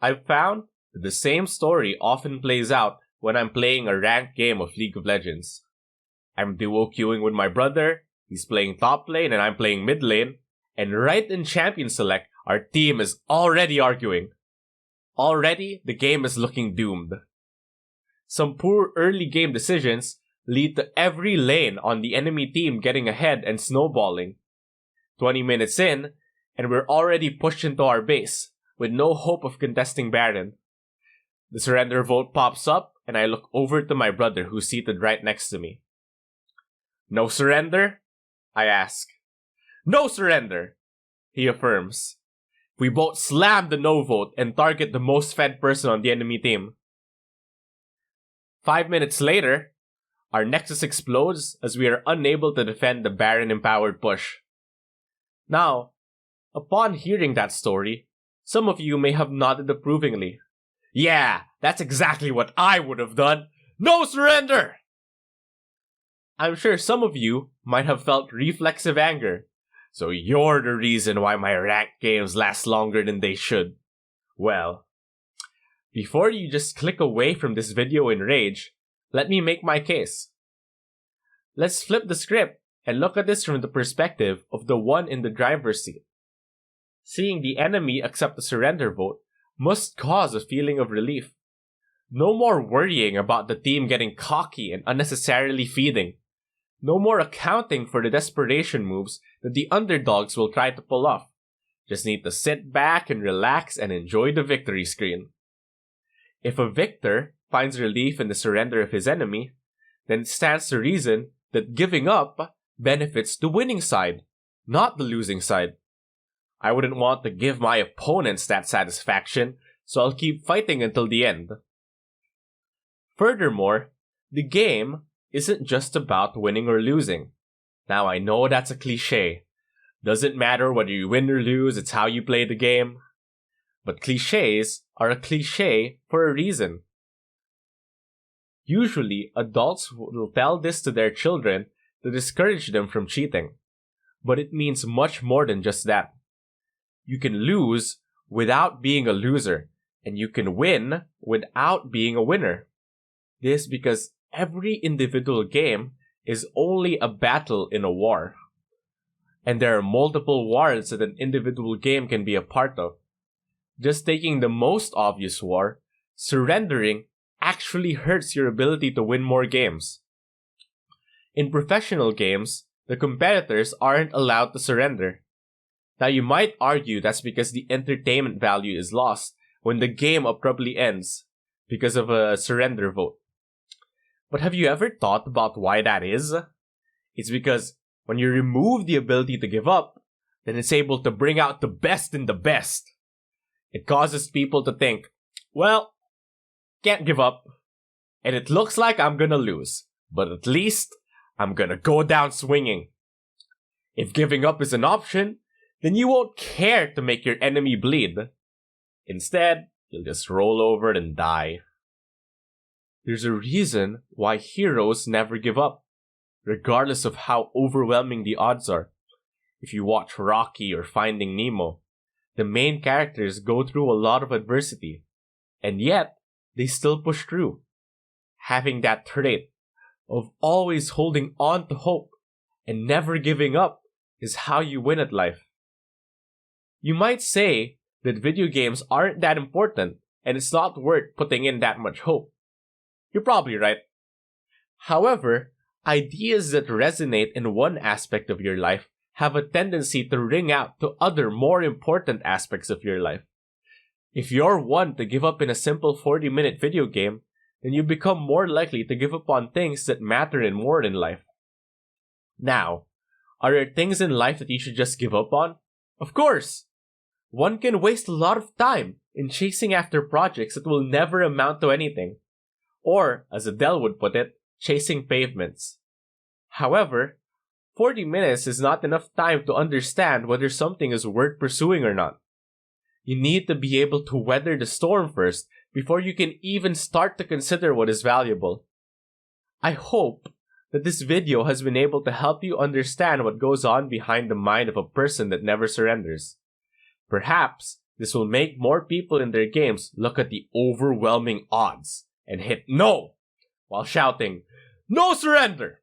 I've found that the same story often plays out when I'm playing a ranked game of League of Legends. I'm duo queuing with my brother, he's playing top lane and I'm playing mid lane, and right in champion select, our team is already arguing. Already, the game is looking doomed. Some poor early game decisions lead to every lane on the enemy team getting ahead and snowballing. 20 minutes in, and we're already pushed into our base, with no hope of contesting Baron. The surrender vote pops up, and I look over to my brother who's seated right next to me. "No surrender?" I ask. "No surrender!" he affirms. We both slam the no vote and target the most fed person on the enemy team. 5 minutes later, our nexus explodes as we are unable to defend the Baron-empowered push. Now, upon hearing that story, some of you may have nodded approvingly. "Yeah, that's exactly what I would have done! No surrender!" I'm sure some of you might have felt reflexive anger. "So you're the reason why my ranked games last longer than they should." Well, before you just click away from this video in rage, let me make my case. Let's flip the script and look at this from the perspective of the one in the driver's seat. Seeing the enemy accept the surrender vote must cause a feeling of relief. No more worrying about the team getting cocky and unnecessarily feeding. No more accounting for the desperation moves that the underdogs will try to pull off. Just need to sit back and relax and enjoy the victory screen. If a victor finds relief in the surrender of his enemy, then it stands to reason that giving up benefits the winning side, not the losing side. I wouldn't want to give my opponents that satisfaction, so I'll keep fighting until the end. Furthermore, the game isn't just about winning or losing. Now I know that's a cliche. Doesn't matter whether you win or lose, it's how you play the game. But cliches are a cliche for a reason. Usually, adults will tell this to their children to discourage them from cheating. But it means much more than just that. You can lose without being a loser, and you can win without being a winner. This because every individual game is only a battle in a war. And there are multiple wars that an individual game can be a part of. Just taking the most obvious war, surrendering actually hurts your ability to win more games. In professional games, the competitors aren't allowed to surrender. Now you might argue that's because the entertainment value is lost when the game abruptly ends because of a surrender vote. But have you ever thought about why that is? It's because when you remove the ability to give up, then it's able to bring out the best in the best. It causes people to think, well, can't give up, and it looks like I'm gonna lose, but at least I'm gonna go down swinging. If giving up is an option, then you won't care to make your enemy bleed. Instead, you'll just roll over and die. There's a reason why heroes never give up, regardless of how overwhelming the odds are. If you watch Rocky or Finding Nemo, the main characters go through a lot of adversity, and yet they still push through. Having that trait of always holding on to hope and never giving up is how you win at life. You might say that video games aren't that important and it's not worth putting in that much hope. You're probably right. However, ideas that resonate in one aspect of your life have a tendency to ring out to other more important aspects of your life. If you're one to give up in a simple 40-minute video game, then you become more likely to give up on things that matter more in life. Now, are there things in life that you should just give up on? Of course! One can waste a lot of time in chasing after projects that will never amount to anything. Or, as Adele would put it, chasing pavements. However, 40 minutes is not enough time to understand whether something is worth pursuing or not. You need to be able to weather the storm first before you can even start to consider what is valuable. I hope that this video has been able to help you understand what goes on behind the mind of a person that never surrenders. Perhaps This will make more people in their games look at the overwhelming odds and hit no while shouting, "No surrender!"